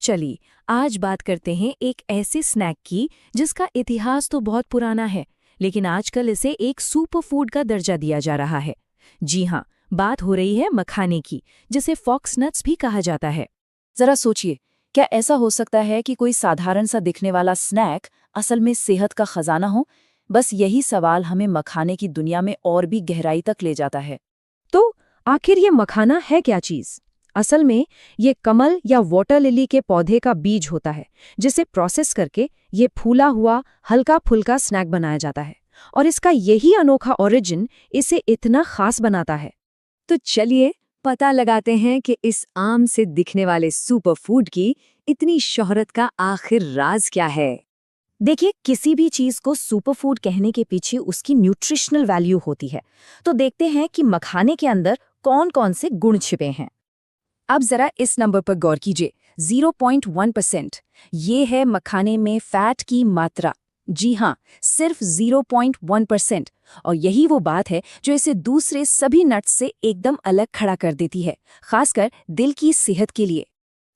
चलिए आज बात करते हैं एक ऐसे स्नैक की जिसका इतिहास तो बहुत पुराना है, लेकिन आजकल इसे एक सुपर फूड का दर्जा दिया जा रहा है। जी हाँ, बात हो रही है मखाने की, जिसे फॉक्स नट्स भी कहा जाता है। जरा सोचिए, क्या ऐसा हो सकता है कि कोई साधारण सा दिखने वाला स्नैक असल में सेहत का खजाना हो? बस यही सवाल हमें मखाने की दुनिया में और भी गहराई तक ले जाता है। तो आखिर ये मखाना है क्या चीज़? असल में ये कमल या वाटर लिली के पौधे का बीज होता है, जिसे प्रोसेस करके ये फूला हुआ हल्का फुल्का स्नैक बनाया जाता है। और इसका यही अनोखा ओरिजिन इसे इतना खास बनाता है। तो चलिए पता लगाते हैं कि इस आम से दिखने वाले सुपर फूड की इतनी शोहरत का आखिर राज क्या है। देखिए, किसी भी चीज को सुपर फूड कहने के पीछे उसकी न्यूट्रिशनल वैल्यू होती है। तो देखते हैं कि मखाने के अंदर कौन कौन से गुण छिपे हैं। अब जरा इस नंबर पर गौर कीजिए, 0.1%। ये है मखाने में फैट की मात्रा। जी हाँ, सिर्फ 0.1%। और यही वो बात है जो इसे दूसरे सभी नट्स से एकदम अलग खड़ा कर देती है, खासकर दिल की सेहत के लिए।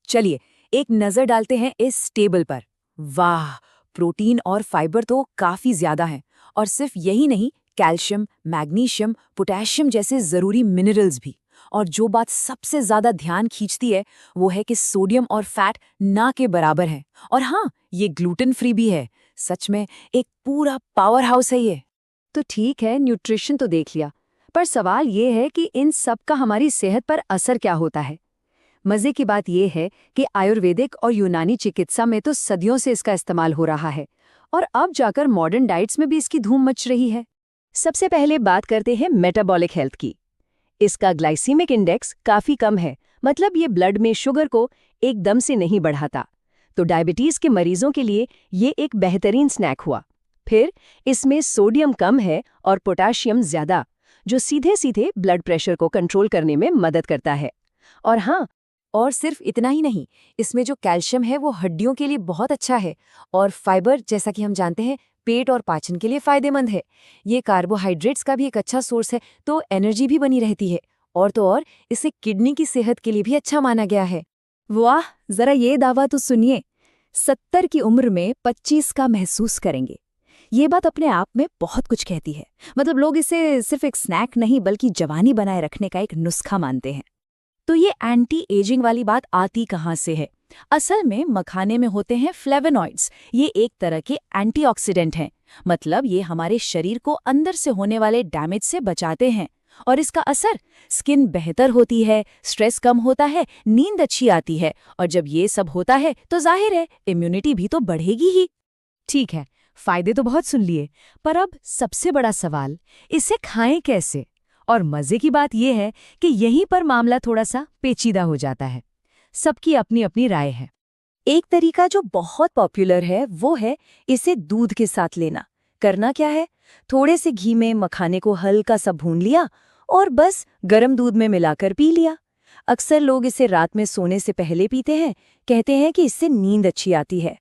चलिए एक नजर डालते हैं इस टेबल पर। वाह, प्रोटीन और फाइबर तो काफी ज्यादा है। और सिर्फ यही नहीं, कैल्शियम, मैग्नीशियम, पोटेशियम जैसे जरूरी मिनरल्स भी। और जो बात सबसे ज्यादा ध्यान खींचती है वो है कि सोडियम और फैट ना के बराबर है। और हाँ, ये ग्लूटेन फ्री भी है। सच में एक पूरा पावर हाउस है ये। तो ठीक है, न्यूट्रिशन तो देख लिया, पर सवाल ये है कि इन सब का हमारी सेहत पर असर क्या होता है। मजे की बात यह है कि आयुर्वेदिक और यूनानी चिकित्सा में तो सदियों से इसका इस्तेमाल हो रहा है, और अब जाकर मॉडर्न डाइट्स में भी इसकी धूम मच रही है। सबसे पहले बात करते हैं मेटाबॉलिक हेल्थ की। इसका ग्लाइसीमिक इंडेक्स काफी कम है, मतलब ये ब्लड में शुगर को एकदम से नहीं बढ़ाता। तो डायबिटीज के मरीजों के लिए ये एक बेहतरीन स्नैक हुआ। फिर इसमें सोडियम कम है और पोटेशियम ज्यादा, जो सीधे सीधे ब्लड प्रेशर को कंट्रोल करने में मदद करता है। और हाँ, और सिर्फ इतना ही नहीं, इसमें जो कैल्शियम है वो हड्डियों के लिए बहुत अच्छा है। और फाइबर, जैसा कि हम जानते हैं, पेट और पाचन के लिए फायदेमंद है। ये कार्बोहाइड्रेट्स का भी एक अच्छा सोर्स है, तो एनर्जी भी बनी रहती है। और तो और इसे किडनी की सेहत के लिए भी अच्छा माना गया है। वाह, जरा ये दावा तो सुनिए, 70 की उम्र में 25 का महसूस करेंगे। ये बात अपने आप में बहुत कुछ कहती है। मतलब लोग इसे सिर्फ एक स्नैक नहीं बल्कि जवानी बनाए रखने का एक नुस्खा मानते हैं। तो ये एंटी एजिंग वाली बात आती कहाँ से है? असल में मखाने में होते हैं फ्लेवोनॉइड्स। ये एक तरह के एंटीऑक्सीडेंट हैं। मतलब ये हमारे शरीर को अंदर से होने वाले डैमेज से बचाते हैं। और इसका असर, स्किन बेहतर होती है, स्ट्रेस कम होता है, नींद अच्छी आती है। और जब ये सब होता है तो जाहिर है इम्यूनिटी भी तो बढ़ेगी ही। ठीक है, फायदे तो बहुत सुन लिए, पर अब सबसे बड़ा सवाल, इसे खाएं कैसे? और मजे की बात यह है कि यहीं पर मामला थोड़ा सा पेचीदा हो जाता है। सबकी अपनी अपनी राय है। एक तरीका जो बहुत पॉपुलर है वो है इसे दूध के साथ लेना। करना क्या है, थोड़े से घी में मखाने को हल्का सा भून लिया और बस गर्म दूध में मिलाकर पी लिया। अक्सर लोग इसे रात में सोने से पहले पीते हैं। कहते हैं कि इससे नींद अच्छी आती है।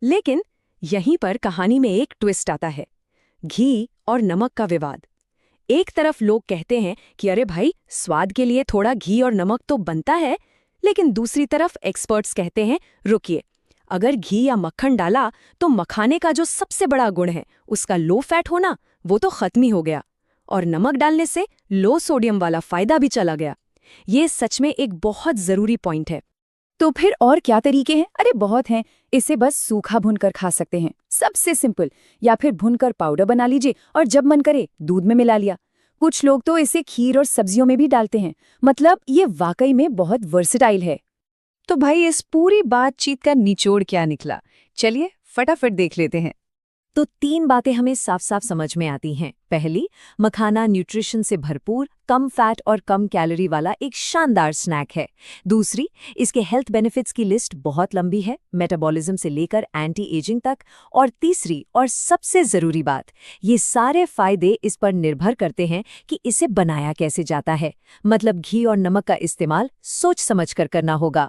लेकिन यहीं पर कहानी में एक ट्विस्ट आता है, घी और नमक का विवाद। एक तरफ लोग कहते हैं कि अरे भाई, स्वाद के लिए थोड़ा घी और नमक तो बनता है, लेकिन दूसरी तरफ एक्सपर्ट्स कहते हैं रुकिए, अगर घी या मक्खन डाला तो मखाने का जो सबसे बड़ा गुण है, उसका लो फैट होना, वो तो खत्म ही हो गया। और नमक डालने से लो सोडियम वाला फायदा भी चला गया। ये सच में एक बहुत जरूरी पॉइंट है। तो फिर और क्या तरीके हैं? अरे बहुत हैं। इसे बस सूखा भूनकर खा सकते हैं, सबसे सिंपल। या फिर भूनकर पाउडर बना लीजिए और जब मन करे दूध में मिला लिया। कुछ लोग तो इसे खीर और सब्जियों में भी डालते हैं। मतलब ये वाकई में बहुत वर्सेटाइल है। तो भाई, इस पूरी बातचीत का निचोड़ क्या निकला? चलिए फटाफट देख लेते हैं। तो 3 बातें हमें साफ साफ समझ में आती हैं। पहली, मखाना न्यूट्रिशन से भरपूर, कम फैट और कम कैलोरी वाला एक शानदार स्नैक है। दूसरी, इसके हेल्थ बेनिफिट्स की लिस्ट बहुत लंबी है, मेटाबॉलिज्म से लेकर एंटी एजिंग तक। और तीसरी और सबसे ज़रूरी बात, ये सारे फायदे इस पर निर्भर करते हैं कि इसे बनाया कैसे जाता है। मतलब घी और नमक का इस्तेमाल सोच समझ कर करना होगा।